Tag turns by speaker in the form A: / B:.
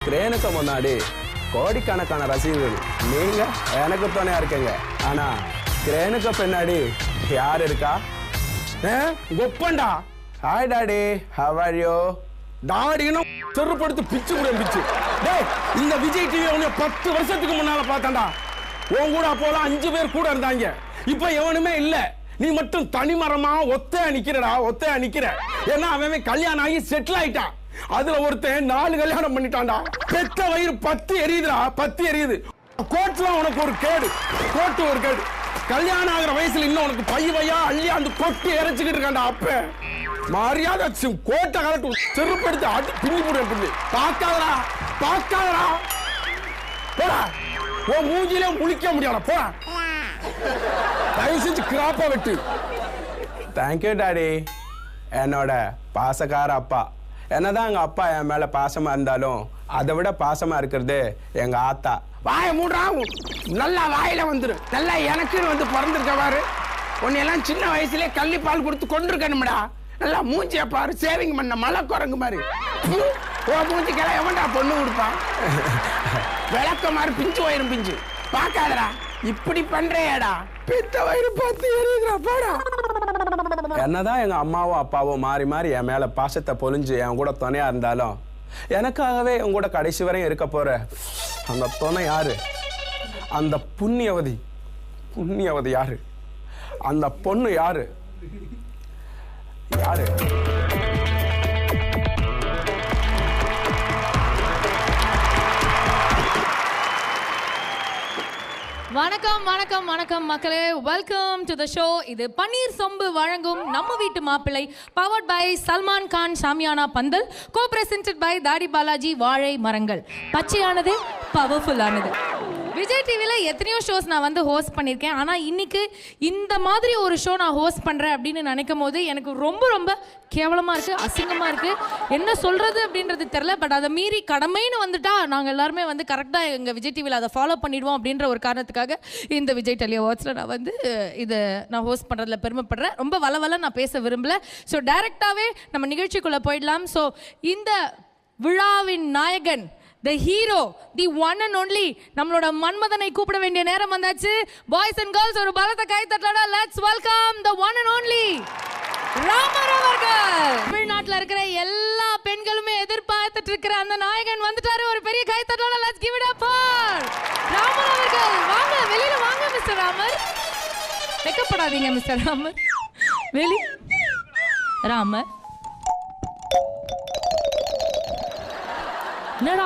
A: கிரேனுக்கு முன்னாடி கோடிக்கணக்கான ரசிகர்கள் நீங்க எனக்கு துணையா இருக்கீங்க. ஆனா கிரேனுக்கு பின்னாடி யார் இருக்கா?
B: ஒப்பண்டா.
A: Hi daddy, how are you?
B: டாடினா செருப்படுத்து பிச்சு கூட பிச்சு. டேய், இந்த விஜய் டிவி உன்னை 10 வருஷத்துக்கு முன்னால பார்த்தான்டா. உன் கூட அப்போலாம் 5 பேர் கூட இருந்தாங்க. இப்ப எவனுமே இல்ல. நீ மட்டும் தனிமரமா ஒத்தையா நிக்கிற. ஏன்னா அவன் கல்யாணம் ஆகி செட்டில் ஆயிட்டான். அதுல ஒருத்தன் 4 கல்யாணம் பண்ணிட்டான்டா. பெத்த வயிறு 10 எரியுது. கோட்டுலாம் உனக்கு ஒரு கேடு. கல்யாணம் ஆகிற வயசுல இன்னும் உனக்கு பையா அள்ளி அந்த கொட்டு இறைச்சிக்கிட்டு இருக்காண்டா. அப்ப மரியாதை கோட்டை கலட்டு செருப்படுத்து அடி பின்னி போடு. பார்க்காதடா போடா. உன் மூஞ்சிலே முழிக்க முடியாத போடா. தயவு செஞ்சு கிராப்பா வெட்டு.
A: Thank you daddy. என்னோட பாசக்கார அப்பா. என்னதான் எங்க அப்பா என் மேல பாசமா இருந்தாலும் அதை விட பாசமா இருக்கிறது எங்க ஆத்தா.
B: வாய மூடுறா. நல்லா வாயில வந்துரு. நல்லா எனக்குன்னு வந்து பிறந்திருக்க பாரு. உன்னையெல்லாம் சின்ன வயசுலயே கள்ளி பால் கொடுத்து கொண்டிருக்கணும்டா. நல்லா மூஞ்சிய பாரு. சேவிங் பண்ண மலை குரங்கு மாதிரி. மூஞ்சிக்கெல்லாம் எவன்டா பொண்ணு கொடுப்பான்? விளக்க மாதிரி பிஞ்சு பார்க்காதடா. இப்படி பண்றேடா. பித்த வயிறு 10 எரியுதுடா. போடா.
A: என்னதான் எங்க அம்மாவும் அப்பாவும் மாறி மாறி என் மேல பாசத்தை பொழிஞ்சு என் கூட துணையா இருந்தாலும் எனக்காகவே என் கூட கடைசி வரையும் இருக்க போற அந்த துணை யாரு? அந்த புண்ணியவதி யாரு? அந்த பொண்ணு யாரு?
C: வணக்கம் மக்களே. Welcome to the show. இது பன்னீர் சொம்பு வழங்கும் நம்ம வீட்டு மாப்பிள்ளை. பவர்ட் பை சல்மான் கான் ஷாமியானா பந்தல். Co presented by Thadi Balaji வாழை மரங்கள். பச்சையானது பவர்ஃபுல்லானது. விஜய் டிவியில் எத்தனையோ ஷோஸ் நான் வந்து ஹோஸ்ட் பண்ணியிருக்கேன். ஆனால் இன்னைக்கு இந்த மாதிரி ஒரு ஷோ நான் ஹோஸ்ட் பண்ணுறேன் அப்படின்னு நினைக்கும் போது எனக்கு ரொம்ப கேவலமாக இருக்குது, அசிங்கமாக இருக்குது. என்ன சொல்கிறது அப்படின்றது தெரில. பட் அதை மீறி கடமைன்னு வந்துட்டா நாங்கள் எல்லாருமே வந்து கரெக்டாக எங்கள் விஜய் டிவியில் அதை ஃபாலோ பண்ணிடுவோம் அப்படின்ற ஒரு காரணத்துக்காக இந்த விஜய் டெலி அவார்ட்ஸில் நான் வந்து நான் ஹோஸ்ட் பண்ணுறதுல பெருமைப்படுறேன். ரொம்ப வளவல நான் பேச விரும்பல. ஸோ டைரெக்டாகவே நம்ம நிகழ்ச்சிக்குள்ளே போயிடலாம். ஸோ இந்த விழாவின் நாயகன், the hero, the one and only, நம்மளோட மன்மதனை கூப்பிட வேண்டிய நேரம் வந்தாச்சு. பாய்ஸ் அண்ட் கேர்ள்ஸ் ஒரு பலத்த கை தட்டலடா. Let's welcome the one and only Ramar அவர்கள். தமிழ்நாட்டுல இருக்கிற எல்லா பெண்களுமே எதிர்பார்த்துட்டு இருக்கிற அந்த நாயகன் வந்துட்டாரு. ஒரு பெரிய கை தட்டலடா. Let's give it up for Ramar அவர்கள். வாங்க, வெளியில வாங்க மிஸ்டர் ராமர். வெக்கப்படாதீங்க மிஸ்டர் ராமர். ராமர் என்னடா